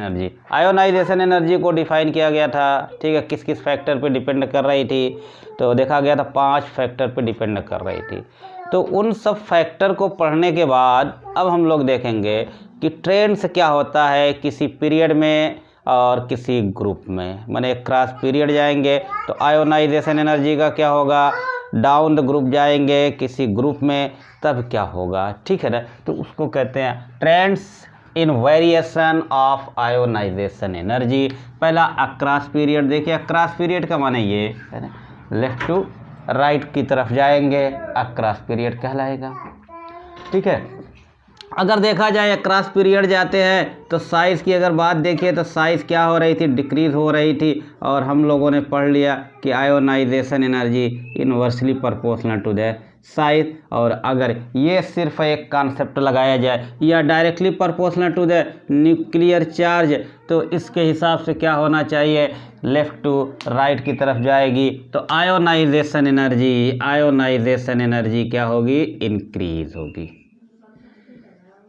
Energy. Ionisation energy को define किया गया था, ठीक है, किस किस फैक्टर पे डिपेंड कर रही थी, तो देखा गया था 5 फैक्टर पे डिपेंड कर रही थी। तो उन सब फैक्टर को पढ़ने के बाद अब हम लोग देखेंगे कि ट्रेंड्स क्या होता है किसी पीरियड में और किसी ग्रुप में। मैंने क्रॉस पीरियड जाएंगे तो आयोनाइजेशन एनर्जी का क्या होगा, डाउन द ग्रुप जाएंगे किसी ग्रुप में तब क्या होगा, ठीक है ना। तो उसको कहते हैं trends in variation of ionisation energy. पहला अक्रॉस पीरियड देखिए, अक्रॉस पीरियड का माने ये है ना, लेफ्ट टू राइट की तरफ जाएंगे अक्रॉस पीरियड कहलाएगा, ठीक है। अगर देखा जाए अक्रॉस पीरियड जाते हैं तो साइज़ की अगर बात देखिए तो साइज़ क्या हो रही थी, डिक्रीज़ हो रही थी, और हम लोगों ने पढ़ लिया कि ionisation energy inversely proportional to the size. और अगर ये सिर्फ एक कॉन्सेप्ट लगाया जाए या directly proportional to the nuclear charge, तो इसके हिसाब से क्या होना चाहिए, लेफ़्ट टू राइट की तरफ जाएगी तो आयोनाइजेशन एनर्जी क्या होगी, इंक्रीज होगी।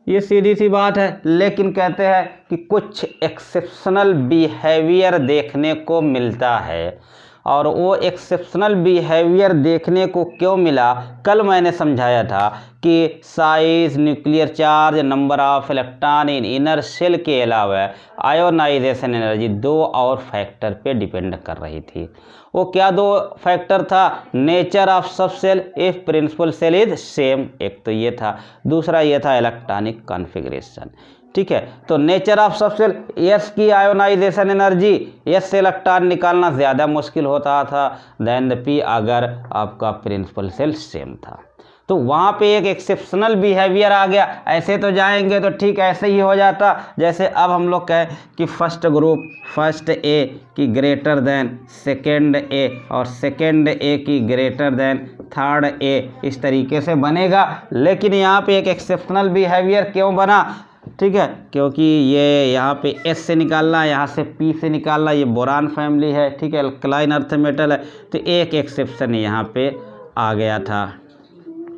ये सीधी सी बात है। लेकिन कहते हैं कि कुछ एक्सेप्शनल बिहेवियर देखने को मिलता है, और वो एक्सेप्शनल बिहेवियर देखने को क्यों मिला, कल मैंने समझाया था कि size, nuclear charge, number of electron in inner shell के अलावा आयोनाइजेशन एनर्जी 2 और फैक्टर पे डिपेंड कर रही थी। वो क्या 2 फैक्टर था, nature of sub shell if principal shell is same, एक तो ये था, दूसरा ये था इलेक्ट्रॉनिक कॉन्फ़िगरेशन, ठीक है। तो nature of sub cell, S की आयोनाइजेशन एनर्जी, एस से इलेक्ट्रॉन निकालना ज़्यादा मुश्किल होता था देन द पी अगर आपका प्रिंसिपल सेल सेम था। तो वहाँ पे एक एक्सेप्शनल बिहेवियर आ गया। ऐसे तो जाएंगे तो ठीक ऐसे ही हो जाता जैसे अब हम लोग कहें कि फर्स्ट ग्रुप फर्स्ट ए की ग्रेटर देन सेकेंड ए और सेकेंड ए की ग्रेटर देन थर्ड ए, इस तरीके से बनेगा। लेकिन यहाँ पे एक एक्सेप्शनल बिहेवियर क्यों बना, ठीक है, क्योंकि ये यहाँ पे एस से निकालना, यहाँ से पी से निकालना, ये बोरान फैमिली है, ठीक है, अल्कलाइन अर्थ मेटल है, तो एक एक्सेप्शन यहाँ पे आ गया था,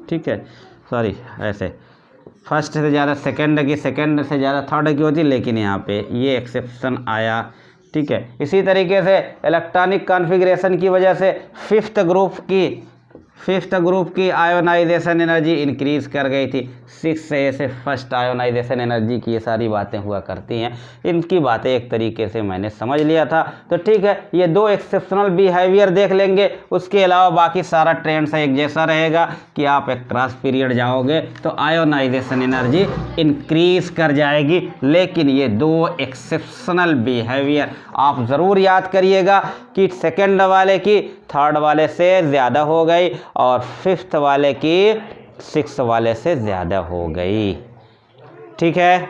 ठीक है। सॉरी, ऐसे फर्स्ट से ज़्यादा सेकंड की, सेकंड से ज़्यादा थर्ड की होती, लेकिन यहाँ पे ये एक्सेप्शन आया, ठीक है। इसी तरीके से इलेक्ट्रॉनिक कॉन्फ़िगरेशन की वजह से फिफ्थ ग्रुप की आयोनाइजेशन एनर्जी इंक्रीज कर गई थी। 6 से फर्स्ट आयोनाइजेशन एनर्जी की ये सारी बातें हुआ करती हैं, इनकी बातें एक तरीके से मैंने समझ लिया था। तो ठीक है, ये 2 एक्सेप्शनल बिहेवियर देख लेंगे, उसके अलावा बाकी सारा ट्रेंड से एक जैसा रहेगा कि आप एक क्रॉस पीरियड जाओगे तो आयोनाइजेशन एनर्जी इंक्रीज कर जाएगी। लेकिन ये 2 एक्सेप्शनल बिहेवियर आप ज़रूर याद करिएगा कि सेकेंड वाले की थर्ड वाले से ज़्यादा हो गई और फिफ्थ वाले की 6 वाले से ज़्यादा हो गई, ठीक है।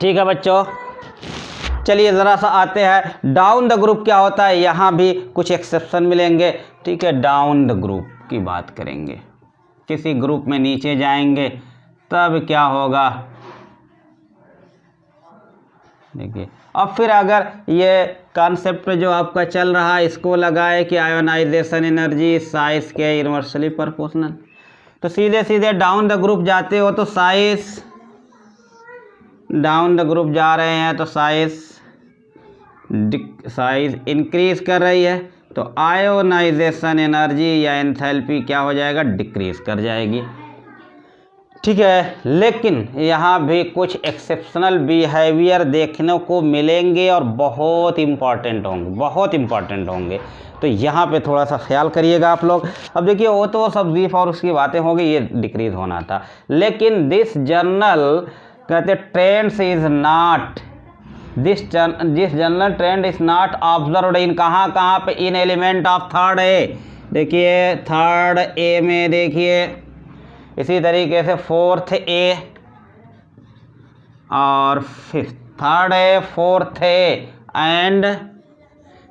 ठीक है बच्चों, चलिए ज़रा सा आते हैं डाउन द ग्रुप क्या होता है, यहाँ भी कुछ एक्सेप्शन मिलेंगे, ठीक है। डाउन द ग्रुप की बात करेंगे, किसी ग्रुप में नीचे जाएंगे तब क्या होगा, देखिए। अब फिर अगर ये कॉन्सेप्ट जो आपका चल रहा है इसको लगाए कि आयोनाइजेशन एनर्जी साइज के इनवर्सली प्रोपोर्शनल, तो सीधे सीधे डाउन द ग्रुप जाते हो तो साइज, डाउन द ग्रुप जा रहे हैं तो साइज इंक्रीज कर रही है, तो आयोनाइजेशन एनर्जी या एंथैल्पी क्या हो जाएगा, डिक्रीज कर जाएगी, ठीक है। लेकिन यहाँ भी कुछ एक्सेप्शनल बिहेवियर देखने को मिलेंगे और बहुत इम्पॉर्टेंट होंगे, तो यहाँ पे थोड़ा सा ख्याल करिएगा आप लोग। अब देखिए वो तो सब जीफ और उसकी बातें हो गई, ये डिक्रीज होना था, लेकिन दिस जर्नल कहते trends is not, this general trend is not observed in कहाँ पे, इन एलिमेंट ऑफ थर्ड ए, देखिए थर्ड ए में देखिए, इसी तरीके से फोर्थ ए और fifth, third A fourth A, and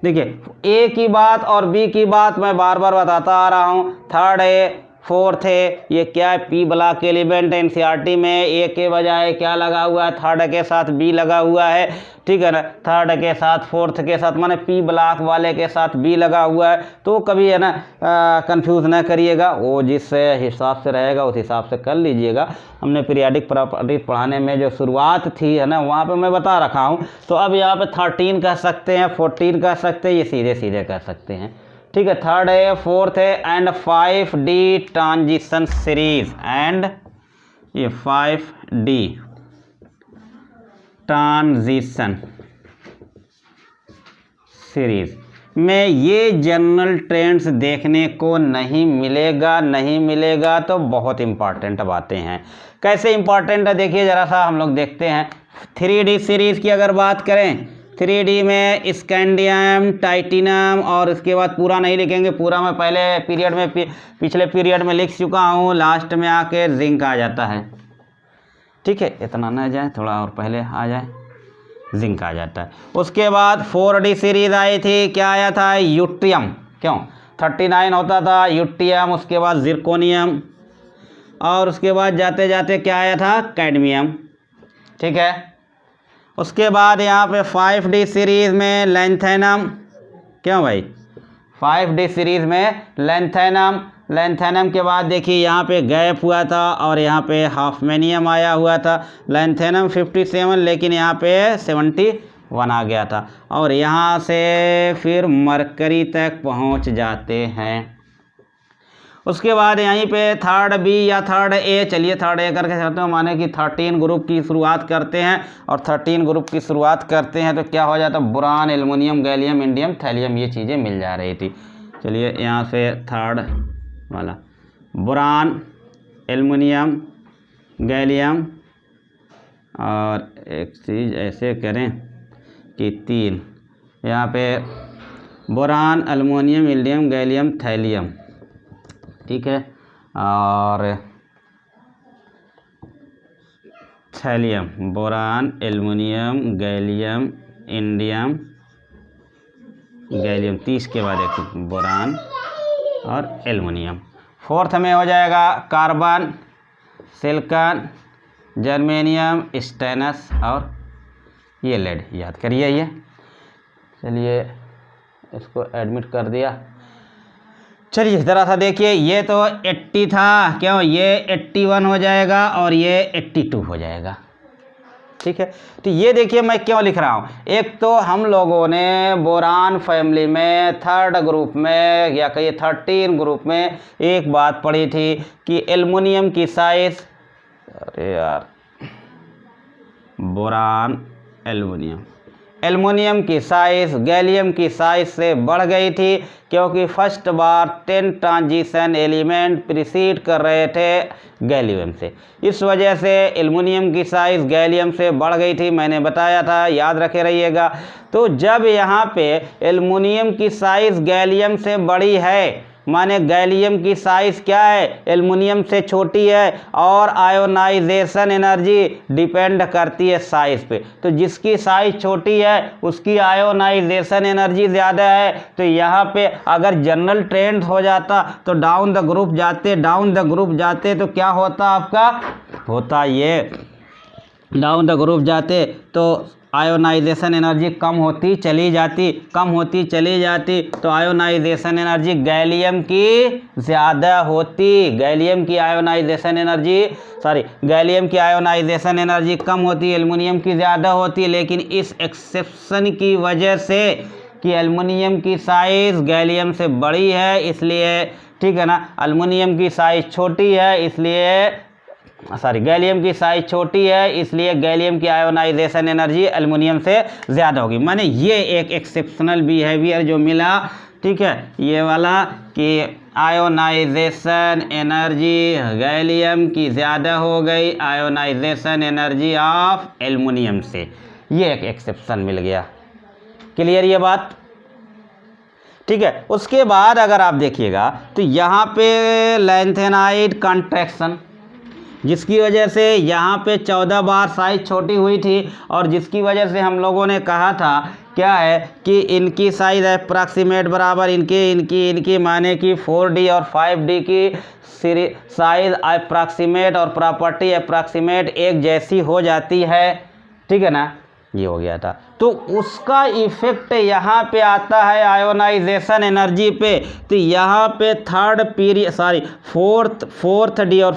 देखिए ए की बात और बी की बात मैं बार बार बताता आ रहा हूँ, थर्ड ए फोर्थ है, ये क्या है, पी ब्लॉक एलिमेंट है। एनसीईआरटी में ए के बजाय क्या लगा हुआ है, थर्ड के साथ बी लगा हुआ है, ठीक है ना, थर्ड के साथ फोर्थ के साथ, माने पी ब्लॉक वाले के साथ बी लगा हुआ है। तो कभी है ना कंफ्यूज ना करिएगा, वो जिस हिसाब से रहेगा उस हिसाब से कर लीजिएगा। हमने पीरियाडिक प्रॉपर्टीज पढ़ाने में जो शुरुआत थी है ना, वहाँ पे मैं बता रखा हूँ। तो अब यहाँ पे 13 कह सकते हैं, 14 कह सकते हैं, ये सीधे सीधे कह सकते हैं, ठीक है। थर्ड है, फोर्थ है, and 5D transition series, and ये 5D ट्रांजिशन सीरीज में ये जनरल ट्रेंड्स देखने को नहीं मिलेगा। तो बहुत इंपॉर्टेंट बातें हैं। कैसे इंपॉर्टेंट है देखिए ज़रा सा, हम लोग देखते हैं। 3D सीरीज़ की अगर बात करें, 3D में स्कैंडियम, टाइटेनियम, और उसके बाद पूरा नहीं लिखेंगे, पूरा मैं पहले पीरियड में पिछले पीरियड में लिख चुका हूँ। लास्ट में आके जिंक आ जाता है, ठीक है, इतना ना जाए, थोड़ा और पहले आ जाए, जिंक आ जाता है। उसके बाद 4D सीरीज आई थी, क्या आया था, यूट्रियम, क्यों 39 होता था, यूट्रियम, उसके बाद जिरकोनियम, और उसके बाद जाते जाते क्या आया था, कैडमियम, ठीक है। उसके बाद यहाँ पे 5D सीरीज में लैंथेनम, क्यों भाई, 5D सीरीज में लैंथेनम के बाद देखिए यहाँ पे गैप हुआ था, और यहाँ पे हाफमेनियम आया हुआ था। लैंथेनम 57, लेकिन यहाँ पे 71 आ गया था, और यहाँ से फिर मरकरी तक पहुँच जाते हैं। उसके बाद यहीं पे थर्ड बी या थर्ड ए, चलिए थर्ड ए करके चलते हैं, माने कि 13 ग्रुप की शुरुआत करते हैं, और 13 ग्रुप की शुरुआत करते हैं तो क्या हो जाता है, boron, aluminium, gallium, indium, thallium, ये चीज़ें मिल जा रही थी। चलिए यहाँ से थर्ड वाला, बोरान, एल्युमिनियम, गैलियम, और एक चीज़ ऐसे करें कि 3, यहाँ पे boron, aluminium, indium, gallium, thallium, ठीक है, और thallium, boron, aluminium, gallium, indium, gallium, 30 के बाद एक बोरान और एल्युमिनियम। फोर्थ में हो जाएगा कार्बन, सिलिकॉन, जर्मेनियम, स्टेनस, और ये लेड, याद करिए ये। चलिए इसको एडमिट कर दिया। चलिए ज़रा सा देखिए, ये तो 80 था, क्यों, ये 81 हो जाएगा, और ये 82 हो जाएगा, ठीक है। तो ये देखिए मैं क्यों लिख रहा हूँ, एक तो हम लोगों ने बोरान फैमिली में थर्ड ग्रुप में, या कहिए 13 ग्रुप में एक बात पढ़ी थी कि एल्युमिनियम की साइज, अरे यार, बोरान, एल्युमिनियम की साइज गैलियम की साइज से बढ़ गई थी, क्योंकि फर्स्ट बार 10 ट्रांजिशन एलिमेंट प्रीसीड कर रहे थे गैलियम से। इस वजह से एल्युमिनियम की साइज गैलियम से बढ़ गई थी, मैंने बताया था, याद रखे रहिएगा। तो जब यहाँ पे एल्युमिनियम की साइज गैलियम से बड़ी है, माने गैलियम की साइज क्या है, एल्युमिनियम से छोटी है, और आयोनाइजेशन एनर्जी डिपेंड करती है साइज पे। तो जिसकी साइज छोटी है उसकी आयोनाइजेशन एनर्जी ज़्यादा है। तो यहाँ पे अगर जनरल ट्रेंड हो जाता तो डाउन द ग्रुप जाते तो क्या होता, आपका होता ये, डाउन द ग्रुप जाते तो आयोनाइजेशन एनर्जी कम होती चली जाती, तो आयोनाइजेशन एनर्जी गैलियम की ज़्यादा होती, गैलियम की आयोनाइजेशन एनर्जी कम होती, एल्युमिनियम की ज़्यादा होती। लेकिन इस एक्सेप्शन की वजह से कि एल्युमिनियम की साइज़ गैलियम से बड़ी है, इसलिए, ठीक है ना, एल्युमिनियम की साइज़ छोटी है, इसलिए गैलियम की साइज छोटी है, इसलिए गैलियम की आयोनाइजेशन एनर्जी एल्युमिनियम से ज़्यादा होगी। माने ये एक एक्सेप्शनल बिहेवियर जो मिला, ठीक है, ये वाला कि आयोनाइजेशन एनर्जी गैलियम की ज़्यादा हो गई आयोनाइजेशन एनर्जी ऑफ एल्युमिनियम से, ये एक एक्सेप्शन मिल गया। क्लियर ये बात, ठीक है। उसके बाद अगर आप देखिएगा तो यहाँ पे लैंथेनाइड कॉन्ट्रैक्शन, जिसकी वजह से यहाँ पे 14 बार साइज छोटी हुई थी, और जिसकी वजह से हम लोगों ने कहा था क्या है कि इनकी साइज अप्रॉक्सीमेट बराबर इनकी माने कि 4D और 5D की साइज अप्रॉक्सीमेट और प्रॉपर्टी अप्रॉक्सीमेट एक जैसी हो जाती है, ठीक है ना। ये हो गया था। तो उसका इफेक्ट यहाँ पे आता है आयोनाइजेशन एनर्जी पे। तो यहाँ पे फोर्थ डी और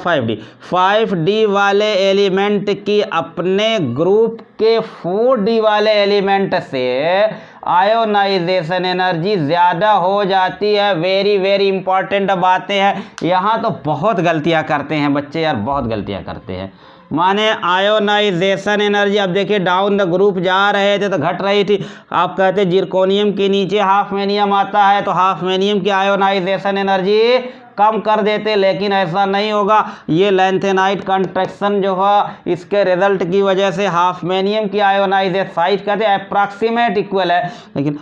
5D वाले एलिमेंट की अपने ग्रुप के 4D वाले एलिमेंट से आयोनाइजेशन एनर्जी ज़्यादा हो जाती है। वेरी वेरी इंपॉर्टेंट बातें हैं। यहाँ तो बहुत गलतियाँ करते हैं बच्चे यार, बहुत गलतियाँ करते हैं। माने आयोनाइजेशन एनर्जी, अब देखिए डाउन द ग्रुप जा रहे थे तो घट रही थी। आप कहते जिरकोनियम के नीचे हाफमेनियम आता है तो हाफमेनियम की आयोनाइजेशन एनर्जी कम कर देते, लेकिन ऐसा नहीं होगा। ये लैंथेनाइट कंट्रैक्शन जो है इसके रिजल्ट की वजह से हाफमेनियम की आयोनाइजेशन साइज कहते हैं अप्रॉक्सीमेट इक्वल है, लेकिन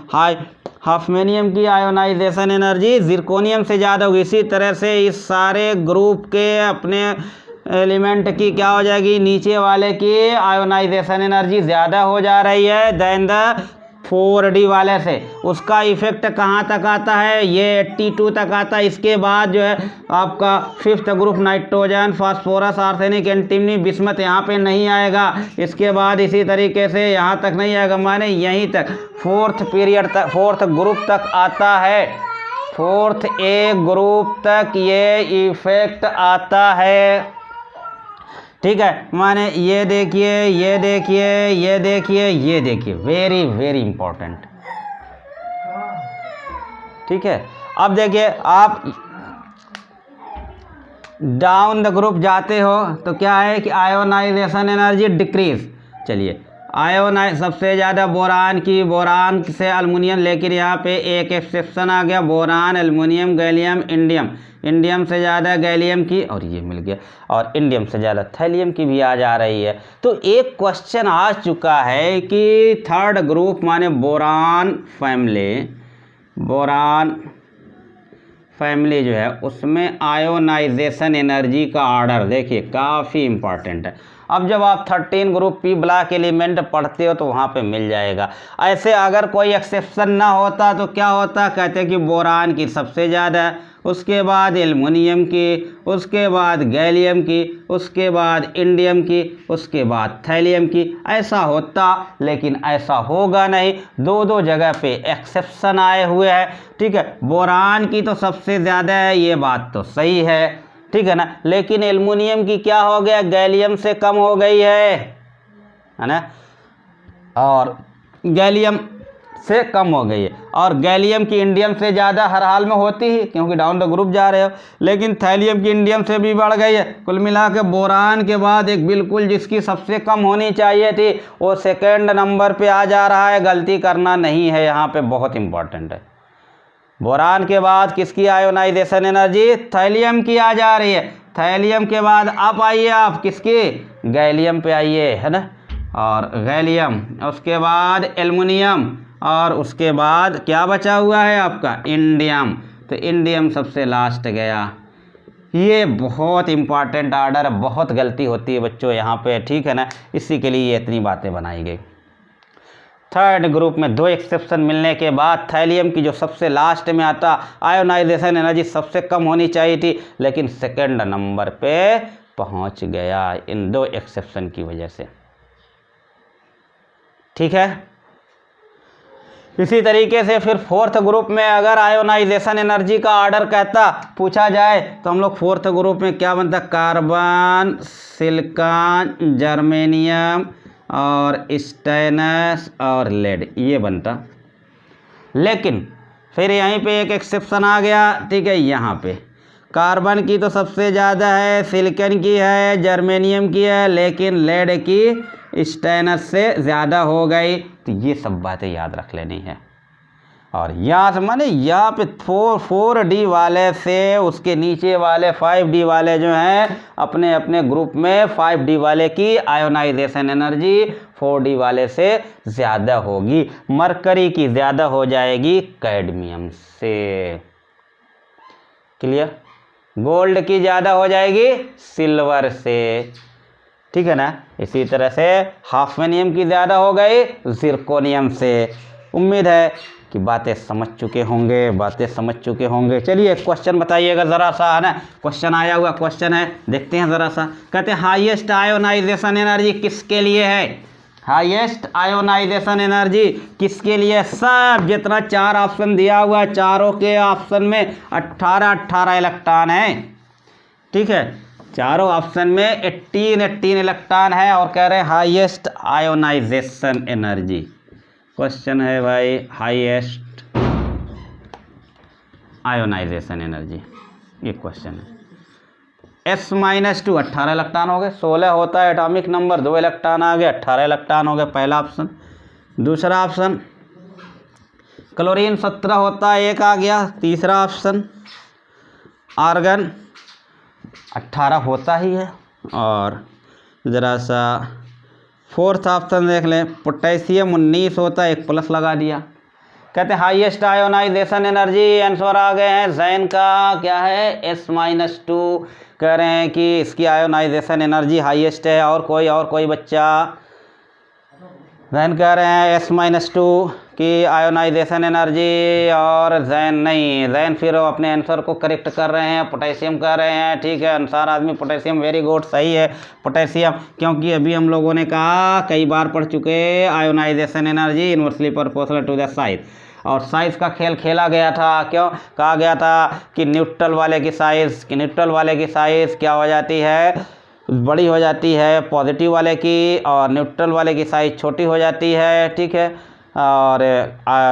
हाफमेनियम की आयोनाइजेशन एनर्जी जिरकोनियम से ज़्यादा होगी। इसी तरह से इस सारे ग्रुप के अपने एलिमेंट की क्या हो जाएगी, नीचे वाले की आयोनाइजेशन एनर्जी ज़्यादा हो जा रही है देन द 4D वाले से। उसका इफेक्ट कहाँ तक आता है, ये 82 तक आता है। इसके बाद जो है आपका 5th group nitrogen, phosphorus, arsenic, antimony, bismuth यहाँ पे नहीं आएगा। इसके बाद इसी तरीके से यहाँ तक नहीं आएगा, माने यहीं तक 4th ग्रुप तक आता है। 4th ए ग्रुप तक ये इफेक्ट आता है, ठीक है। माने ये देखिए, ये देखिए, ये देखिए, ये देखिए, वेरी वेरी इंपॉर्टेंट, ठीक है। अब देखिए आप डाउन द ग्रुप जाते हो तो क्या है कि आयोनाइजेशन एनर्जी डिक्रीज। चलिए सबसे ज़्यादा बोरान से अल्मुनियम, लेकिन यहाँ पे एक एक्सेप्शन आ गया, बोरान, एल्युमिनियम, गैलियम, इंडियम से ज़्यादा गैलियम की, और ये मिल गया, और इंडियम से ज़्यादा थैलियम की भी आ जा रही है। तो एक क्वेश्चन आ चुका है कि 3rd ग्रुप माने बोरान फैमिली जो है उसमें आयोनाइजेशन एनर्जी का ऑर्डर देखिए काफ़ी इंपॉर्टेंट है। अब जब आप 13 ग्रुप पी ब्लॉक एलिमेंट पढ़ते हो तो वहाँ पे मिल जाएगा। ऐसे अगर कोई एक्सेप्शन ना होता तो क्या होता, कहते कि बोरान की सबसे ज़्यादा, उसके बाद एल्युमिनियम की, उसके बाद गैलियम की, उसके बाद इंडियम की, उसके बाद थैलियम की, ऐसा होता। लेकिन ऐसा होगा नहीं, दो जगह पे एक्सेप्शन आए हुए हैं, ठीक है। बोरान की तो सबसे ज़्यादा है, ये बात तो सही है, ठीक है ना। लेकिन एल्युमिनियम की क्या हो गया, गैलियम से कम हो गई है ना, और गैलियम से कम हो गई है, और गैलियम की इंडियम से ज़्यादा हर हाल में होती ही, क्योंकि डाउन द ग्रुप जा रहे हो। लेकिन थैलियम की इंडियम से भी बढ़ गई है। कुल मिला के बोरान के बाद एक बिल्कुल जिसकी सबसे कम होनी चाहिए थी वो 2nd नंबर पे आ जा रहा है। गलती करना नहीं है, यहाँ पे बहुत इंपॉर्टेंट है। बोरान के बाद किसकी आयोनाइजेशन एनर्जी, थैलियम की आ जा रही है। थैलियम के बाद अब आइए आप किसकी, गैलियम पे आइए, है ना, और गैलियम, उसके बाद एल्युमिनियम, और उसके बाद क्या बचा हुआ है आपका, इंडियम। तो इंडियम सबसे लास्ट गया। ये बहुत इंपॉर्टेंट ऑर्डर है, बहुत गलती होती है बच्चों यहाँ पे, ठीक है ना। इसी के लिए ये इतनी बातें बनाई गई। 3rd ग्रुप में 2 एक्सेप्शन मिलने के बाद थैलियम की जो सबसे लास्ट में आता, आयोनाइजेशन एनर्जी सबसे कम होनी चाहिए थी, लेकिन 2nd नंबर पे पहुंच गया इन 2 एक्सेप्शन की वजह से, ठीक है। इसी तरीके से फिर 4th ग्रुप में अगर आयोनाइजेशन एनर्जी का ऑर्डर कहता पूछा जाए तो हम लोग 4th ग्रुप में क्या बनता, कार्बन, सिलिकॉन, जर्मेनियम और स्टेनस और लेड, ये बनता। लेकिन फिर यहीं पे एक एक्सेप्शन आ गया, ठीक है। यहाँ पे कार्बन की तो सबसे ज़्यादा है, सिलिकॉन की है, जर्मेनियम की है, लेकिन लेड की स्टेनस से ज़्यादा हो गई। तो ये सब बातें याद रख लेनी है। और यहाँ से माने यहाँ पे 4D वाले से उसके नीचे वाले 5D वाले जो हैं अपने अपने ग्रुप में 5D वाले की आयोनाइजेशन एनर्जी 4D वाले से ज़्यादा होगी। मरकरी की ज़्यादा हो जाएगी कैडमियम से। क्लियर। गोल्ड की ज़्यादा हो जाएगी सिल्वर से, ठीक है ना। इसी तरह से हाफेनियम की ज़्यादा हो गई जिरकोनियम से। उम्मीद है कि बातें समझ चुके होंगे। चलिए क्वेश्चन बताइएगा ज़रा सा, है ना। क्वेश्चन आया हुआ क्वेश्चन है, देखते हैं ज़रा सा। कहते हैं हाईएस्ट आयोनाइजेशन एनर्जी किसके लिए है? हाईएस्ट आयोनाइजेशन एनर्जी किसके लिए? सब जितना 4 ऑप्शन दिया हुआ है, चारों के ऑप्शन में 18 इलेक्ट्रॉन है, ठीक है। चारों ऑप्शन में 18 इलेक्ट्रॉन है और कह रहे हैं हाईएस्ट आयोनाइजेशन एनर्जी। क्वेश्चन है भाई हाईएस्ट आयोनाइजेशन एनर्जी, ये क्वेश्चन है। S-2 18 इलेक्ट्रॉन हो गए, 16 होता है एटॉमिक नंबर, 2 इलेक्ट्रॉन आ गए, 18 इलेक्ट्रॉन हो गए, पहला ऑप्शन। दूसरा ऑप्शन क्लोरीन 17 होता है, 1 आ गया, तीसरा ऑप्शन। आर्गन 18 होता ही है। और ज़रा सा फोर्थ ऑप्शन देख लें, पोटेशियम 19 होता है, 1 प्लस लगा दिया। कहते हैं हाईएस्ट आयोनाइजेशन एनर्जी, आंसर आ गए हैं जैन का क्या है S-2। कह रहे हैं कि इसकी आयोनाइजेशन एनर्जी हाईएस्ट है। और कोई बच्चा जैन कह रहे हैं S-2 की आयोनाइजेशन एनर्जी, और जैन नहीं, जैन फिर अपने आंसर को करेक्ट कर रहे हैं, पोटेशियम कह रहे हैं, ठीक है। अनुसार आदमी पोटेशियम, वेरी गुड, सही है पोटेशियम, क्योंकि अभी हम लोगों ने कहा, कई बार पढ़ चुके, ionisation energy inversely proportional to the size. और साइज़ का खेल खेला गया था, क्यों कहा गया था कि न्यूट्रल वाले की साइज़ क्या हो जाती है, बड़ी हो जाती है पॉजिटिव वाले की, और न्यूट्रल वाले की साइज़ छोटी हो जाती है, ठीक है। और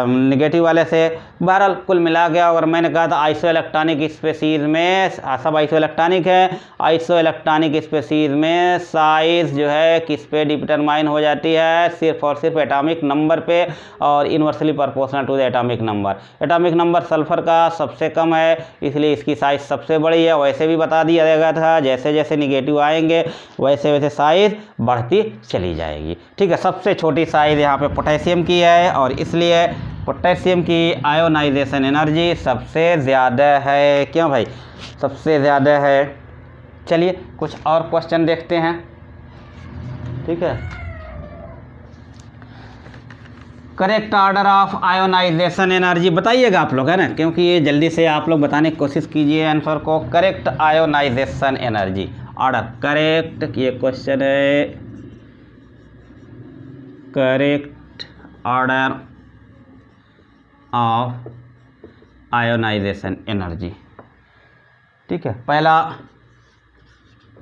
नेगेटिव वाले से बहरहाल कुल मिला गया। और मैंने कहा था आइसो इलेक्ट्रॉनिक स्पेसीज़ में सब आइसो इलेक्ट्रॉनिक है, आइसो इलेक्ट्रॉनिक स्पेसीज़ में साइज़ जो है किस पे डिटरमाइन हो जाती है, सिर्फ और सिर्फ एटॉमिक नंबर पे, और inversely proportional to the atomic number. Atomic number sulphur का सबसे कम है, इसलिए इसकी साइज़ सबसे बड़ी है। वैसे भी बता दिया गया था, जैसे जैसे निगेटिव आएंगे वैसे वैसे साइज़ बढ़ती चली जाएगी, ठीक है। सबसे छोटी साइज़ यहाँ पे पोटेशियम की है, और इसलिए पोटेशियम की आयोनाइजेशन एनर्जी सबसे ज़्यादा है। क्यों भाई? सबसे ज़्यादा है। चलिए कुछ और क्वेश्चन देखते हैं, ठीक है। Correct order of ionisation energy बताइएगा आप लोग, है ना, क्योंकि ये जल्दी से आप लोग बताने की कोशिश कीजिए आंसर को। Correct ionisation energy order, correct, ये क्वेश्चन है। Correct order of ionisation energy, ठीक है। पहला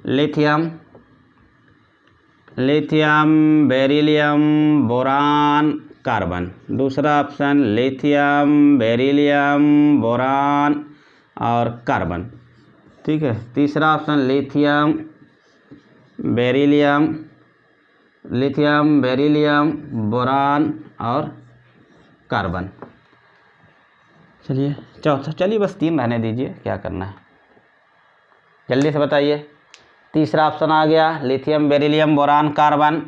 लिथियम, बेरिलियम, बोरान, कार्बन। दूसरा ऑप्शन लिथियम, बेरिलियम, बोरान और कार्बन, ठीक है। तीसरा ऑप्शन लिथियम, बेरिलियम, बोरान और कार्बन। चलिए चौथा, चलिए बस 3 रहने दीजिए, क्या करना है, जल्दी से बताइए। तीसरा ऑप्शन आ गया लिथियम, बेरिलियम, बोरान, कार्बन,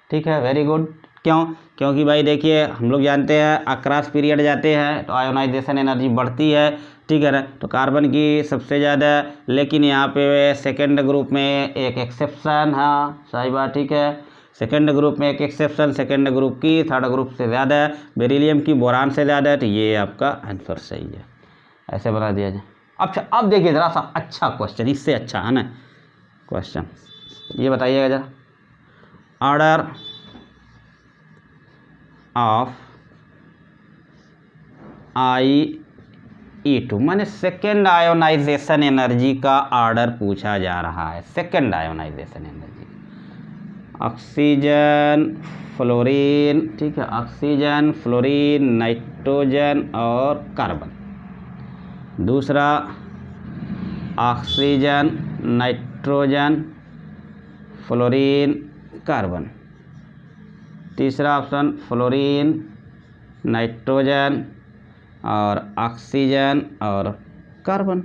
ठीक है, वेरी गुड। क्योंकि भाई देखिए हम लोग जानते हैं अक्रॉस पीरियड जाते हैं तो आयोनाइजेशन एनर्जी बढ़ती है, ठीक है ना। तो कार्बन की सबसे ज़्यादा, लेकिन यहाँ पे सेकेंड ग्रुप में एक एक्सेप्शन, हाँ सही बात, ठीक है। सेकेंड ग्रुप में एक एक्सेप्शन, सेकेंड ग्रुप की, थर्ड ग्रुप से ज़्यादा है, बेरिलियम की, बोरान से ज़्यादा है, तो ये आपका आंसर सही है, ऐसे बना दिया जाए। अच्छा अब देखिए ज़रा सा अच्छा क्वेश्चन, इससे अच्छा है ना क्वेश्चन, ये बताइएगा ज़रा। ऑर्डर ऑफ IE2 माने सेकेंड आयोनाइजेशन एनर्जी का ऑर्डर पूछा जा रहा है। Second ionization energy, oxygen, fluorine, ठीक है, ऑक्सीजन, फ्लोरीन, नाइट्रोजन और कार्बन। दूसरा ऑक्सीजन, नाइट्रोजन, फ्लोरीन, कार्बन। तीसरा ऑप्शन फ्लोरीन, नाइट्रोजन और ऑक्सीजन और कार्बन।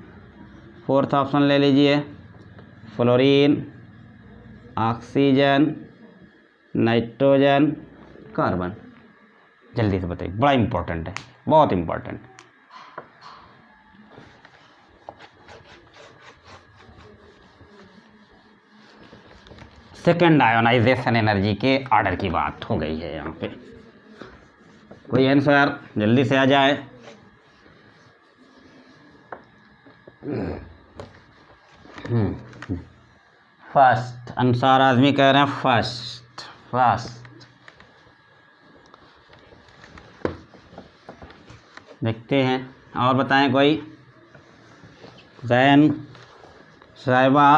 फोर्थ ऑप्शन ले लीजिए, फ्लोरीन, ऑक्सीजन, नाइट्रोजन, कार्बन। जल्दी से बताइए, बड़ा इम्पोर्टेंट है, बहुत इम्पोर्टेंट। सेकेंड आयोनाइजेशन एनर्जी के ऑर्डर की बात हो गई है यहाँ पे। कोई आंसर जल्दी से आ जाए। फर्स्ट अंसार आदमी कह रहे हैं फर्स्ट देखते हैं और बताएं कोई। जैन साहिबा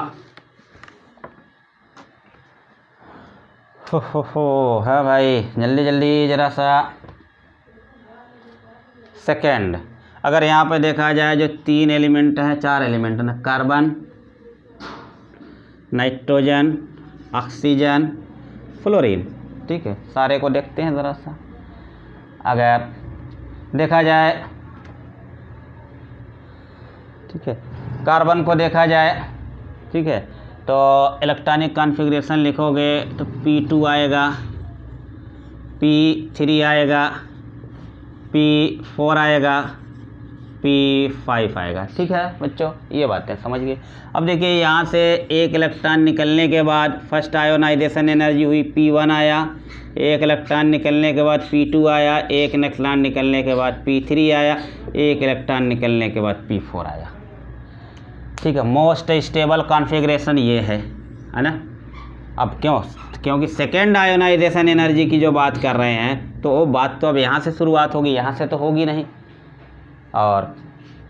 हो है भाई, जल्दी जल्दी ज़रा सा। सेकंड, अगर यहाँ पे देखा जाए जो 3 एलिमेंट हैं, 4 एलिमेंट ना, कार्बन, नाइट्रोजन, ऑक्सीजन, फ्लोरीन, ठीक है, सारे को देखते हैं ज़रा सा। अगर देखा जाए, ठीक है, कार्बन को देखा जाए, ठीक है, तो इलेक्ट्रॉनिक कॉन्फ़िगरेशन लिखोगे तो P2 आएगा, P3 आएगा, P4 आएगा, P5 आएगा। ठीक है बच्चों, ये बातें समझ गए। अब देखिए यहाँ से एक इलेक्ट्रॉन निकलने के बाद फर्स्ट आयोनाइजेशन एनर्जी हुई, P1 आया, एक इलेक्ट्रॉन निकलने के बाद P2 आया, एक इलेक्ट्रॉन निकलने के बाद P3 आया, एक इलेक्ट्रॉन निकलने के बाद P4 आया। ठीक है, मोस्ट स्टेबल कॉन्फ़िगरेशन ये है ना। अब क्योंकि सेकेंड आयोनाइजेशन एनर्जी की जो बात कर रहे हैं तो वो बात तो अब यहाँ से शुरुआत होगी, यहाँ से तो होगी नहीं। और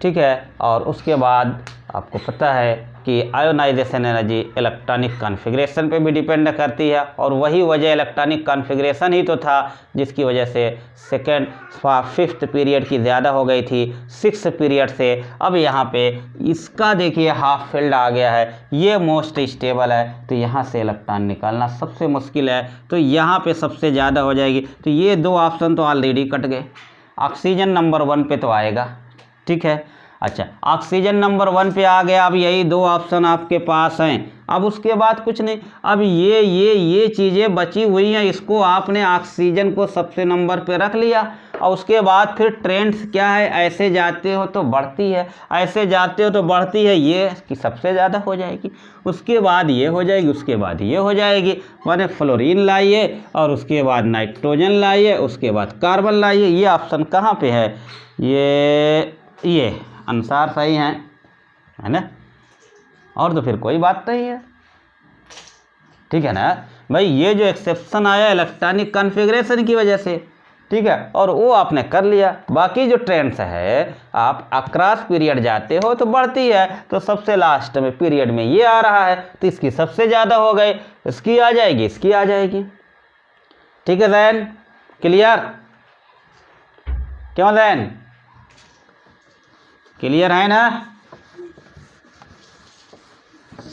ठीक है, और उसके बाद आपको पता है कि आयोनाइजेशन एनर्जी इलेक्ट्रॉनिक कॉन्फ़िगरेशन पे भी डिपेंड करती है, और वही वजह इलेक्ट्रॉनिक कॉन्फ़िगरेशन ही तो था जिसकी वजह से सेकेंड 5th पीरियड की ज़्यादा हो गई थी 6th पीरियड से। अब यहाँ पे इसका देखिए हाफ फील्ड आ गया है, ये मोस्ट स्टेबल है, तो यहाँ से इलेक्ट्रॉन निकालना सबसे मुश्किल है, तो यहाँ पे सबसे ज़्यादा हो जाएगी। तो ये 2 ऑप्शन तो ऑलरेडी कट गए। ऑक्सीजन नंबर 1 पे तो आएगा, ठीक है। अच्छा, ऑक्सीजन नंबर 1 पे आ गया। अब यही 2 ऑप्शन आपके पास हैं। अब उसके बाद कुछ नहीं, अब ये चीज़ें बची हुई हैं, इसको आपने ऑक्सीजन को सबसे नंबर पे रख लिया, और उसके बाद फिर ट्रेंड्स क्या है, ऐसे जाते हो तो बढ़ती है, ऐसे जाते हो तो बढ़ती है, ये कि सबसे ज़्यादा हो जाएगी, उसके बाद ये हो जाएगी, उसके बाद ये हो जाएगी। माने फ्लोरीन लाइए और उसके बाद नाइट्रोजन लाइए, उसके बाद कार्बन लाइए। ये ऑप्शन कहाँ पे है, ये अनुसार सही हैं, है ना। और तो फिर कोई बात नहीं है, ठीक है ना भाई। ये जो एक्सेप्शन आया इलेक्ट्रॉनिक कॉन्फ़िगरेशन की वजह से, ठीक है, और वो आपने कर लिया। बाकी जो ट्रेंड्स है, आप अक्रॉस पीरियड जाते हो तो बढ़ती है, तो सबसे लास्ट में पीरियड में ये आ रहा है, तो इसकी सबसे ज़्यादा हो गई, इसकी आ जाएगी, इसकी आ जाएगी। ठीक है जैन, क्लियर? क्यों जैन, क्लियर है ना?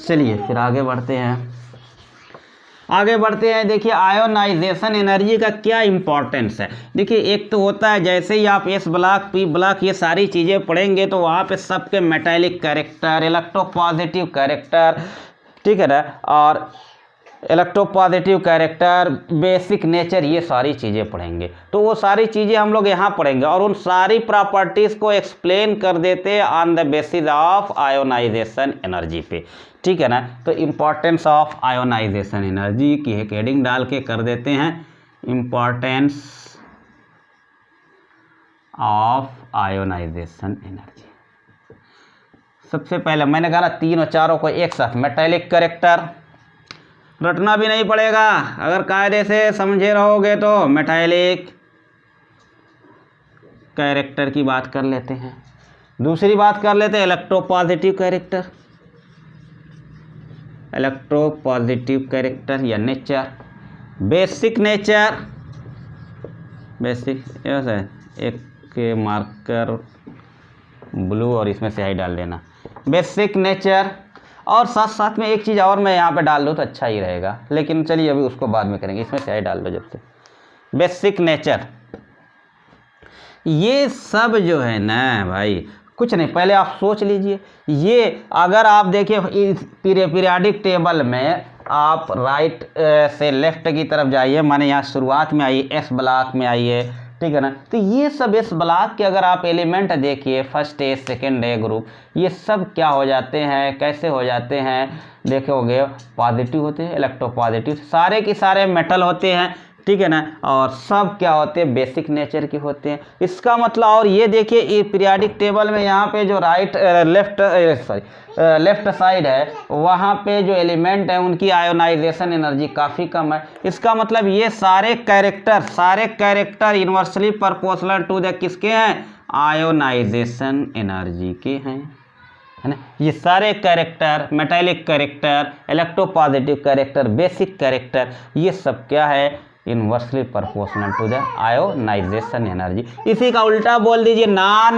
चलिए फिर आगे बढ़ते हैं। देखिए आयोनाइजेशन एनर्जी का क्या इंपॉर्टेंस है। देखिए एक तो होता है, जैसे ही आप एस ब्लॉक, पी ब्लॉक, ये सारी चीज़ें पढ़ेंगे तो वहाँ पे सबके मेटालिक कैरेक्टर, इलेक्ट्रोपॉजिटिव कैरेक्टर, ठीक है ना, और इलेक्ट्रोपॉजिटिव कैरेक्टर, बेसिक नेचर, ये सारी चीज़ें पढ़ेंगे। तो वो सारी चीज़ें हम लोग यहाँ पढ़ेंगे, और उन सारी प्रॉपर्टीज़ को एक्सप्लेन कर देते हैं on the basis of ionisation energy पे, ठीक है ना। तो इम्पॉर्टेंस ऑफ आयोनाइजेशन एनर्जी की एक हेडिंग डाल के कर देते हैं, इम्पॉर्टेंस ऑफ आयोनाइजेशन एनर्जी। सबसे पहले मैंने कहा ना, 3 और 4 को एक साथ, मेटालिक कैरेक्टर रटना भी नहीं पड़ेगा, अगर कायदे से समझे रहोगे तो। मेटालिक कैरेक्टर की बात कर लेते हैं। दूसरी बात कर लेते हैं इलेक्ट्रोपॉजिटिव कैरेक्टर, इलेक्ट्रोपॉजिटिव कैरेक्टर या नेचर, बेसिक नेचर, बेसिक है, एक मार्कर ब्लू और इसमें स्याही डाल देना, बेसिक नेचर। और साथ साथ में एक चीज़ और मैं यहाँ पे डाल दूँ तो अच्छा ही रहेगा, लेकिन चलिए अभी उसको बाद में करेंगे, इसमें स्याही डाल दो जब से। बेसिक नेचर, ये सब जो है ना भाई, कुछ नहीं, पहले आप सोच लीजिए। ये अगर आप देखिए पीरियाडिक टेबल में, आप राइट से लेफ्ट की तरफ जाइए, माने यहाँ शुरुआत में आइए, एस ब्लॉक में आइए, ठीक है ना। तो ये सब इस ब्लॉक के अगर आप एलिमेंट देखिए, first A, second A group, ये सब क्या हो जाते हैं, कैसे हो जाते हैं, देखोगे पॉजिटिव होते हैं, इलेक्ट्रोपॉजिटिव, सारे के सारे मेटल होते हैं, ठीक है ना, और सब क्या होते हैं, बेसिक नेचर के होते हैं। इसका मतलब, और ये देखिए ये पीरियाडिक टेबल में यहाँ पे जो लेफ्ट साइड है वहाँ पे जो एलिमेंट है उनकी आयोनाइजेशन एनर्जी काफ़ी कम है। इसका मतलब ये सारे character inversely proportional to the किसके हैं, आयोनाइजेशन एनर्जी के हैं, है ना। ये सारे character, metallic character, electropositive character, basic character, ये सब क्या है, inversely proportional to the ionisation energy. इसी का उल्टा बोल दीजिए, नॉन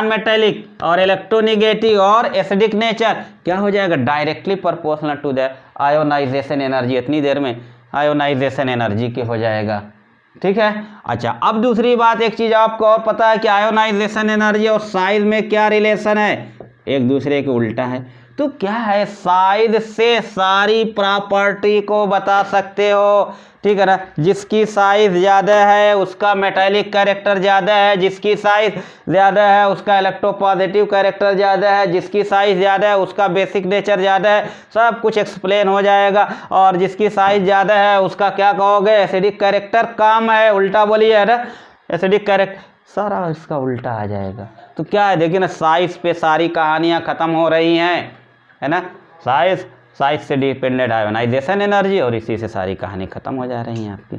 मेटेलिक और इलेक्ट्रोनिगेटिव और एसिडिक नेचर क्या हो जाएगा, directly proportional to the ionisation energy, इतनी देर में आयोनाइजेशन एनर्जी के हो जाएगा, ठीक है। अच्छा, अब दूसरी बात, एक चीज़ आपको और पता है कि आयोनाइजेशन एनर्जी और साइज में क्या रिलेशन है, एक दूसरे के उल्टा है। तो क्या है, साइज से सारी प्रॉपर्टी को बता सकते हो, ठीक है ना। जिसकी साइज ज़्यादा है उसका मेटालिक कैरेक्टर ज़्यादा है, जिसकी साइज ज़्यादा है उसका इलेक्ट्रोपॉजिटिव कैरेक्टर ज़्यादा है, जिसकी साइज ज़्यादा है उसका बेसिक नेचर ज़्यादा है, सब कुछ एक्सप्लेन हो जाएगा। और जिसकी साइज ज़्यादा है उसका क्या कहोगे, एसिडिक कैरेक्टर कम है, उल्टा बोलिए, है ना, एसिडिक कैरेक्टर, सारा इसका उल्टा आ जाएगा। तो क्या है, देखिए ना, साइज पे सारी कहानियाँ ख़त्म हो रही हैं, है ना। साइज से डिपेंडेंट आयोनाइजेशन एनर्जी, और इसी से सारी कहानी खत्म हो जा रही है आपकी,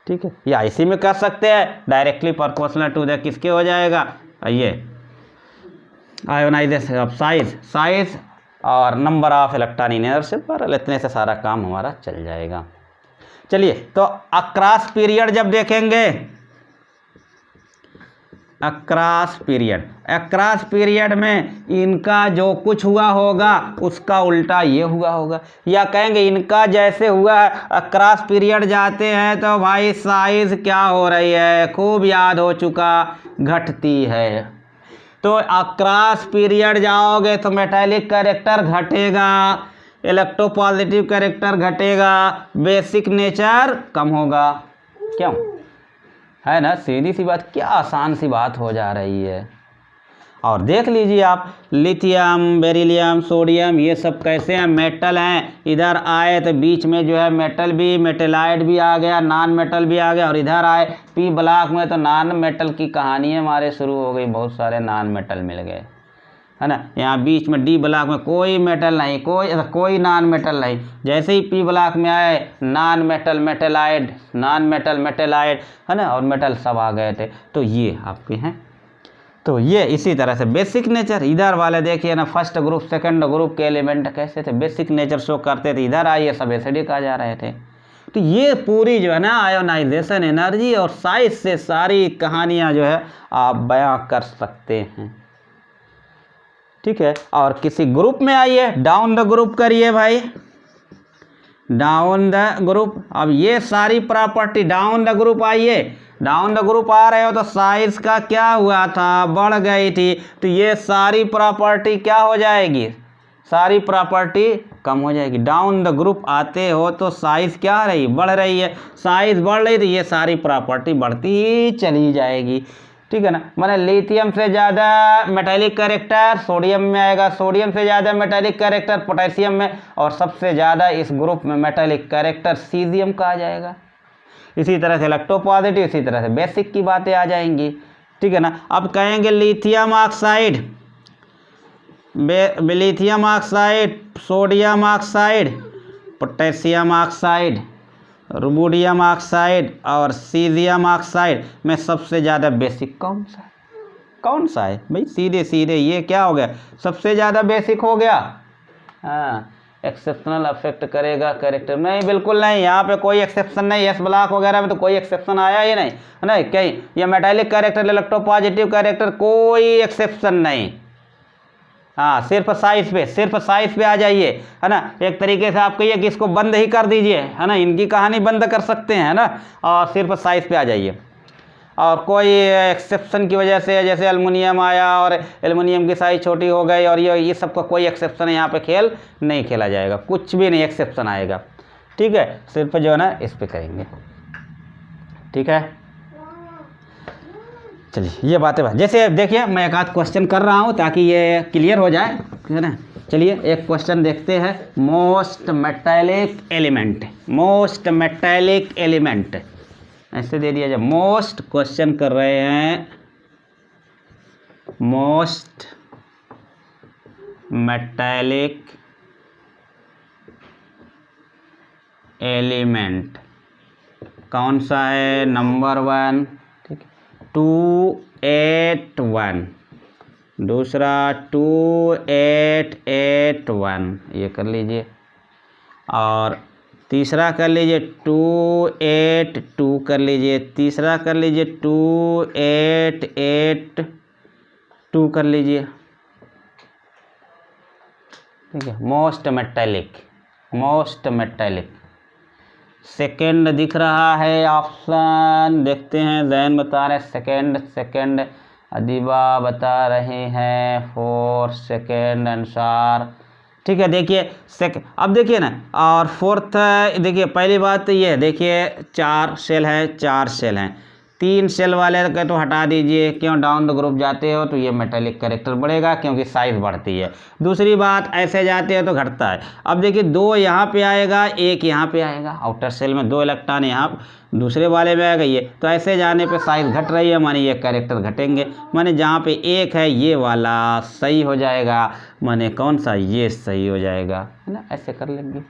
ठीक है। या इसी में कर सकते हैं, डायरेक्टली प्रोपोर्शनल टू द किसके हो जाएगा, ये आयोनाइजेशन ऑफ साइज और number of electron in energy, पर इतने से सारा काम हमारा चल जाएगा। चलिए, तो अक्रॉस पीरियड जब देखेंगे, अक्रॉस पीरियड में इनका जो कुछ हुआ होगा उसका उल्टा ये हुआ होगा, या कहेंगे इनका जैसे हुआ है, अक्रॉस पीरियड जाते हैं तो भाई साइज क्या हो रही है, खूब याद हो चुका, घटती है। तो अक्रॉस पीरियड जाओगे तो मेटालिक कैरेक्टर घटेगा, इलेक्ट्रोपॉजिटिव कैरेक्टर घटेगा, बेसिक नेचर कम होगा, क्यों, है ना, सीधी सी बात, क्या आसान सी बात हो जा रही है। और देख लीजिए आप, लिथियम, बेरिलियम, सोडियम, ये सब कैसे हैं, मेटल हैं। इधर आए तो बीच में जो है मेटल भी, मेटेलाइट भी आ गया, नॉन मेटल भी आ गया, और इधर आए पी ब्लॉक में तो नॉन मेटल की कहानी हमारे शुरू हो गई, बहुत सारे नॉन मेटल मिल गए, है ना। यहाँ बीच में डी ब्लॉक में कोई मेटल नहीं, कोई नॉन मेटल नहीं, जैसे ही पी ब्लॉक में आए नॉन मेटल मेटेलाइड, नॉन मेटल मेटेलाइड, है ना, और मेटल सब आ गए थे। तो ये आपके हैं, तो ये इसी तरह से बेसिक नेचर, इधर वाले देखिए ना, फर्स्ट ग्रुप सेकंड ग्रुप के एलिमेंट कैसे थे, बेसिक नेचर शो करते थे, इधर आइए सब एसिडिक आ जा रहे थे। तो ये पूरी जो है ना आयोनाइजेशन एनर्जी और साइज से सारी कहानियाँ जो है आप बयां कर सकते हैं, ठीक है। और किसी ग्रुप में आइए, डाउन द ग्रुप करिए भाई, डाउन द ग्रुप, अब ये सारी प्रॉपर्टी, डाउन द ग्रुप आइए, डाउन द ग्रुप आ रहे हो तो साइज का क्या हुआ था, बढ़ गई थी, तो ये सारी प्रॉपर्टी क्या हो जाएगी, सारी प्रॉपर्टी कम हो जाएगी। डाउन द ग्रुप आते हो तो साइज क्या रही, बढ़ रही है, साइज बढ़ रही तो ये सारी प्रॉपर्टी बढ़ती ही चली जाएगी, ठीक है ना। माने लिथियम से ज़्यादा मेटालिक कैरेक्टर सोडियम में आएगा, सोडियम से ज़्यादा मेटालिक कैरेक्टर पोटेशियम में, और सबसे ज़्यादा इस ग्रुप में मेटालिक कैरेक्टर सीजियम का आ जाएगा। इसी तरह से इलेक्ट्रोपॉजिटिव, इसी तरह से बेसिक की बातें आ जाएंगी, ठीक है ना। अब कहेंगे lithium oxide, lithium oxide, sodium oxide, potassium oxide, rubidium oxide और सीजियम ऑक्साइड में सबसे ज़्यादा बेसिक कौन सा है भाई, सीधे ये क्या हो गया, सबसे ज़्यादा बेसिक हो गया। हाँ, एक्सेप्शनल अफेक्ट करेगा कैरेक्टर, नहीं बिल्कुल नहीं, यहाँ पे कोई एक्सेप्शन नहीं, एस ब्लॉक वगैरह में तो कोई एक्सेप्शन आया ही नहीं, है ना, कहीं ये मेटालिक कैरेक्टर, इलेक्ट्रोपॉजिटिव कैरेक्टर, कोई एक्सेप्शन नहीं। हाँ, सिर्फ साइज पे आ जाइए, है ना। एक तरीके से आप कहिए कि इसको बंद ही कर दीजिए, है ना, इनकी कहानी बंद कर सकते हैं, है ना, और सिर्फ साइज पे आ जाइए। और कोई एक्सेप्शन की वजह से, जैसे एल्युमिनियम आया और एल्युमिनियम की साइज छोटी हो गई, और ये सब का कोई एक्सेप्शन यहाँ पे खेल नहीं खेला जाएगा, कुछ भी नहीं एक्सेप्शन आएगा, ठीक है। सिर्फ जो है ना इस पे करेंगे, ठीक है। चलिए ये बातें जैसे देखिए मैं एक आध क्वेश्चन कर रहा हूँ ताकि ये क्लियर हो जाए, है ना। चलिए एक क्वेश्चन देखते हैं। Most metallic element, most metallic element ऐसे दे दिया जाए। मोस्ट क्वेश्चन कर रहे हैं, मोस्ट मेटालिक एलिमेंट कौन सा है? नंबर 1, ठीक है, 2881, दूसरा 2881, ये कर लीजिए, और तीसरा कर लीजिए 282 कर लीजिए, तीसरा कर लीजिए 2882 कर लीजिए, ठीक है। Most metallic, most metallic. Second दिख रहा है ऑप्शन, देखते हैं। जैन बता रहे सेकेंड, सेकेंड अदीबा बता रहे हैं 4 सेकेंड आंसर, ठीक है। देखिए अब देखिए ना, और फोर्थ देखिए, पहली बात तो ये देखिए 4 सेल है, 4 सेल हैं, 3 सेल वाले का तो हटा दीजिए, क्यों? डाउन द ग्रुप जाते हो तो ये मेटालिक कैरेक्टर बढ़ेगा क्योंकि साइज बढ़ती है। दूसरी बात ऐसे जाते हो तो घटता है। अब देखिए 2 यहाँ पे आएगा, 1 यहाँ पे आएगा, आउटर सेल में 2 इलेक्ट्रॉन यहाँ दूसरे वाले में आएगा ये, तो ऐसे जाने पे साइज घट रही है, माने ये कैरेक्टर घटेंगे, माने जहाँ पे 1 है ये वाला सही हो जाएगा, माने कौन सा? ये सही हो जाएगा, है ना। ऐसे कर लेंगे।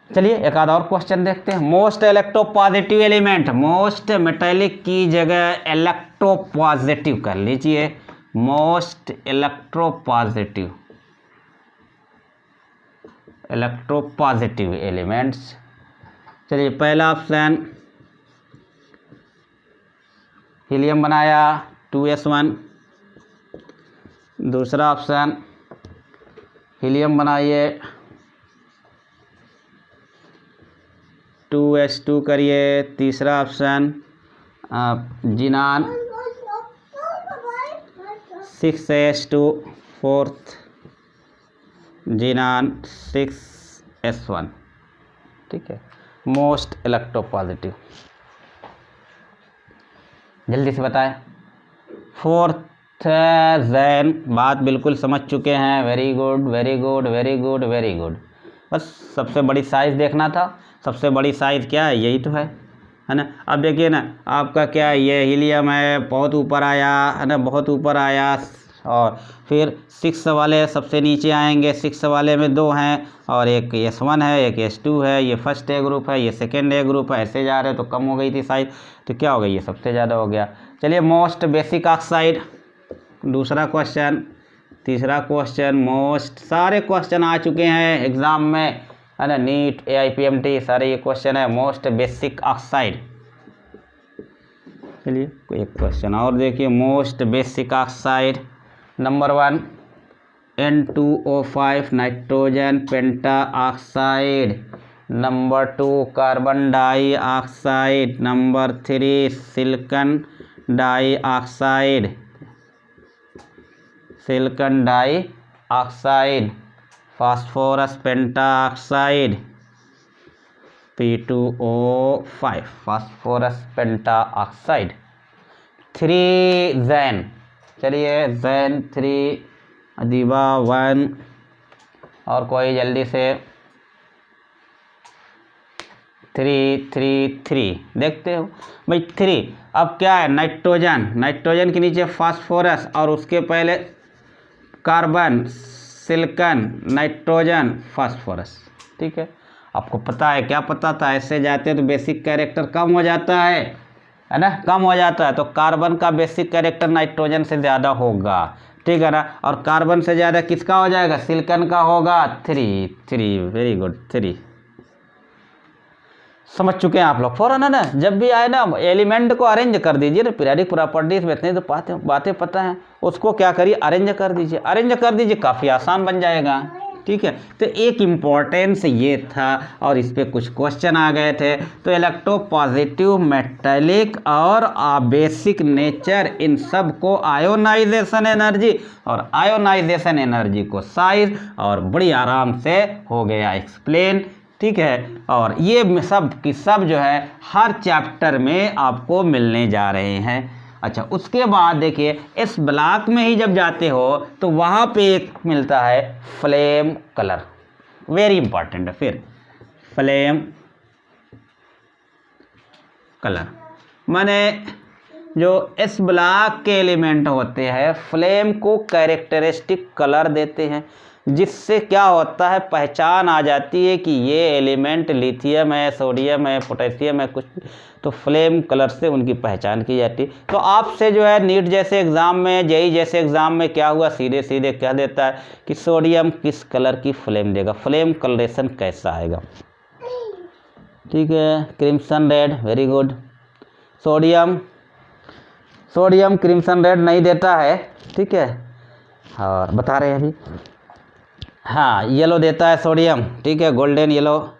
चलिए एक आध और क्वेश्चन देखते हैं। Most electropositive element, most metallic की जगह इलेक्ट्रोपॉजिटिव कर लीजिए, मोस्ट इलेक्ट्रोपॉजिटिव, इलेक्ट्रोपॉजिटिव एलिमेंट्स। चलिए पहला ऑप्शन हीलियम बनाया 2s1, दूसरा ऑप्शन हीलियम बनाइए 2s2 करिए, तीसरा ऑप्शन जिनान 6s2, फोर्थ जिनान 6s1, ठीक है। मोस्ट इलेक्ट्रोपॉजिटिव, जल्दी से बताएं। फोर्थ जैन, बात बिल्कुल समझ चुके हैं, very good very good very good very good. बस सबसे बड़ी साइज़ देखना था, सबसे बड़ी साइज़ क्या है? यही तो है ना। अब देखिए ना, आपका क्या है, ये हीलियम है, बहुत ऊपर आया, है ना, बहुत ऊपर आया, और फिर 6 वाले सबसे नीचे आएंगे, 6 वाले में 2 हैं, और एक s1 है, एक s2 है, ये फर्स्ट ए ग्रुप है, ये सेकेंड ए ग्रुप है, ऐसे जा रहे तो कम हो गई थी साइज, तो क्या हो गई? ये सबसे ज़्यादा हो गया। चलिए मोस्ट बेसिक ऑक्साइड, दूसरा क्वेश्चन, तीसरा क्वेश्चन, मोस्ट, सारे क्वेश्चन आ चुके हैं एग्ज़ाम में, है ना, नीट AIPMT सारे ये क्वेश्चन है। मोस्ट बेसिक ऑक्साइड, चलिए एक क्वेश्चन और देखिए। Most basic oxide number 1 N2O5 nitrogen पेंटा oxide, number 2 carbon dioxide, number 3 silicon dioxide, silicon dioxide, phosphorus pentoxide P2O5, phosphorus pentoxide. 3 Jain, चलिए जैन 3, अदीबा 1, और कोई जल्दी से 3 देखते हो भाई 3। अब क्या है? नाइट्रोजन, नाइट्रोजन के नीचे फास्फोरस, और उसके पहले कार्बन, सिलिकॉन, नाइट्रोजन, फास्फोरस, ठीक है। आपको पता है, क्या पता था? ऐसे जाते हैं तो बेसिक कैरेक्टर कम हो जाता है ना, कम हो जाता है, तो कार्बन का बेसिक कैरेक्टर नाइट्रोजन से ज़्यादा होगा, ठीक है ना, और कार्बन से ज़्यादा किसका हो जाएगा? सिलिकॉन का होगा। 3, वेरी गुड, 3 समझ चुके हैं आप लोग फौरन, है ना। जब भी आए ना, एलिमेंट को अरेंज कर दीजिए ना, पीरियडिक प्रॉपर्टीज में इतनी तो बातें पता हैं, उसको क्या करिए? अरेंज कर दीजिए, अरेंज कर दीजिए, काफ़ी आसान बन जाएगा, ठीक है। तो एक इम्पोर्टेंस ये था, और इस पर कुछ क्वेश्चन आ गए थे। तो इलेक्ट्रोपॉजिटिव, मेटालिक और बेसिक नेचर, इन सब को आयोनाइजेशन एनर्जी, और आयोनाइजेशन एनर्जी को साइज, और बड़ी आराम से हो गया एक्सप्लेन, ठीक है। और ये सब की सब जो है हर चैप्टर में आपको मिलने जा रहे हैं। अच्छा, उसके बाद देखिए इस ब्लॉक में ही जब जाते हो तो वहाँ पे एक मिलता है फ्लेम कलर, वेरी इंपॉर्टेंट है। फिर फ्लेम कलर माने जो इस ब्लॉक के एलिमेंट होते हैं फ्लेम को कैरेक्टरिस्टिक कलर देते हैं, जिससे क्या होता है, पहचान आ जाती है कि ये एलिमेंट लिथियम है, सोडियम है, पोटेशियम है, कुछ तो फ्लेम कलर से उनकी पहचान की जाती है। तो आपसे जो है नीट जैसे एग्ज़ाम में, जेई जैसे एग्ज़ाम में क्या हुआ, सीधे सीधे कह देता है कि सोडियम किस कलर की फ्लेम देगा, फ्लेम कलरेशन कैसा आएगा। ठीक है, crimson red, very good. Sodium crimson red नहीं देता है, ठीक है, और बता रहे हैं अभी। हाँ, येलो देता है सोडियम, ठीक है, गोल्डन येलो।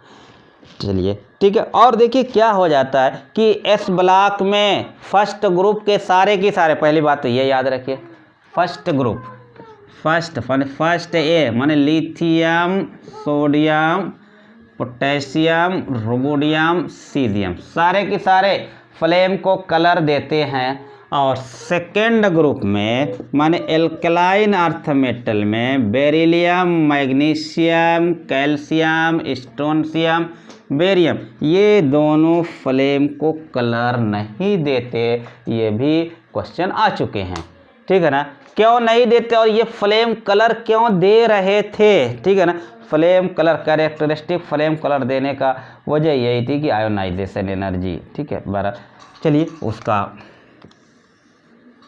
चलिए ठीक है, और देखिए क्या हो जाता है कि एस ब्लॉक में फर्स्ट ग्रुप के सारे पहली बात तो ये याद रखिए, फर्स्ट ग्रुप, फर्स्ट ए माने lithium, sodium, potassium, rubidium, caesium, सारे के सारे फ्लेम को कलर देते हैं। और सेकेंड ग्रुप में माने एल्कलाइन अर्थ मेटल में beryllium, magnesium, calcium, strontium, barium, ये दोनों फ्लेम को कलर नहीं देते। ये भी क्वेश्चन आ चुके हैं, ठीक है ना, क्यों नहीं देते और ये फ्लेम कलर क्यों दे रहे थे, ठीक है ना। Flame colour characteristic flame colour देने का वजह यही थी कि आयोनाइजेशन एनर्जी, ठीक है, बड़ा चलिए उसका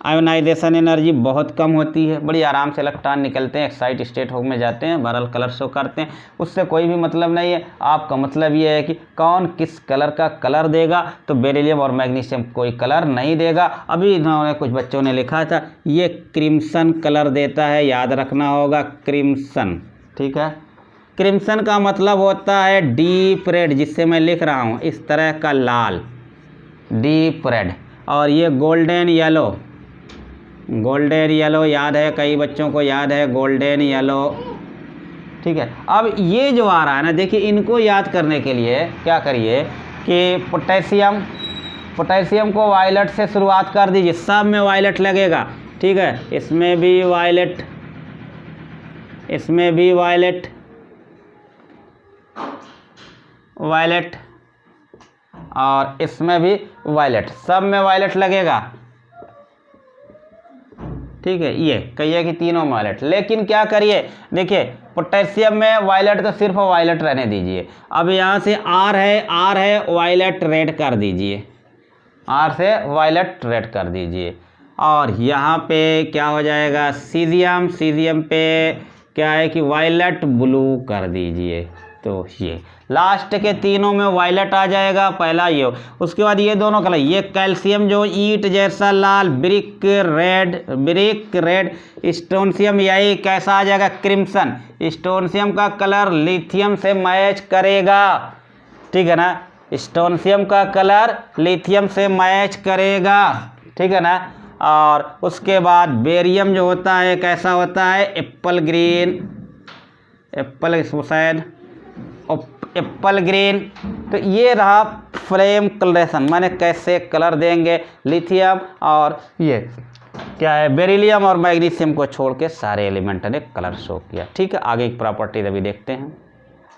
आयोनाइजेशन एनर्जी बहुत कम होती है, बड़ी आराम से इलेक्ट्रॉन निकलते हैं, एक्साइट स्टेट हो में जाते हैं, बहरहाल कलर शो करते हैं, उससे कोई भी मतलब नहीं है। आपका मतलब ये है कि कौन किस कलर का कलर देगा, तो बेरिलियम और मैग्नीशियम कोई कलर नहीं देगा। अभी इन्होंने कुछ बच्चों ने लिखा था ये क्रिम्सन कलर देता है, याद रखना होगा क्रिम्सन, ठीक है। क्रिम्सन का मतलब होता है डीप रेड, जिससे मैं लिख रहा हूँ इस तरह का लाल, डीप रेड। और ये गोल्डन येलो, गोल्डन येलो याद है, कई बच्चों को याद है गोल्डन येलो, ठीक है। अब ये जो आ रहा है ना, देखिए इनको याद करने के लिए क्या करिए कि पोटेशियम को वायलेट से शुरुआत कर दीजिए, सब में वायलेट लगेगा, ठीक है, इसमें भी वायलेट, इसमें भी वायलेट, वायलेट, और इसमें भी वायलेट, सब में वायलेट लगेगा, ठीक है। ये कहिए कि तीनों वायलेट, लेकिन क्या करिए, देखिए पोटेशियम में वायलेट तो सिर्फ वायलेट रहने दीजिए। अब यहाँ से आर है वायलेट रेड कर दीजिए, आर से वायलेट रेड कर दीजिए। और यहाँ पे क्या हो जाएगा, सीजियम पे क्या है कि वायलेट ब्लू कर दीजिए। तो ये लास्ट के तीनों में वायलेट आ जाएगा, पहला ये। उसके बाद ये दोनों कलर, ये कैल्शियम जो ईंट जैसा लाल, ब्रिक रेड, स्टोनशियम यही कैसा आ जाएगा, क्रिम्सन। स्टोनशियम का कलर लिथियम से मैच करेगा, ठीक है ना, स्टोनशियम का कलर लिथियम से मैच करेगा, ठीक है ना। और उसके बाद बेरियम जो होता है कैसा होता है, एप्पल ग्रीन, एप्पल ग्रीन। तो ये रहा फ्लेम कलरेशन, माने कैसे कलर देंगे लिथियम और ये क्या है बेरिलियम और मैग्नीशियम को छोड़ के सारे एलिमेंट ने कलर शो किया, ठीक है। आगे की प्रॉपर्टीज अभी देखते हैं।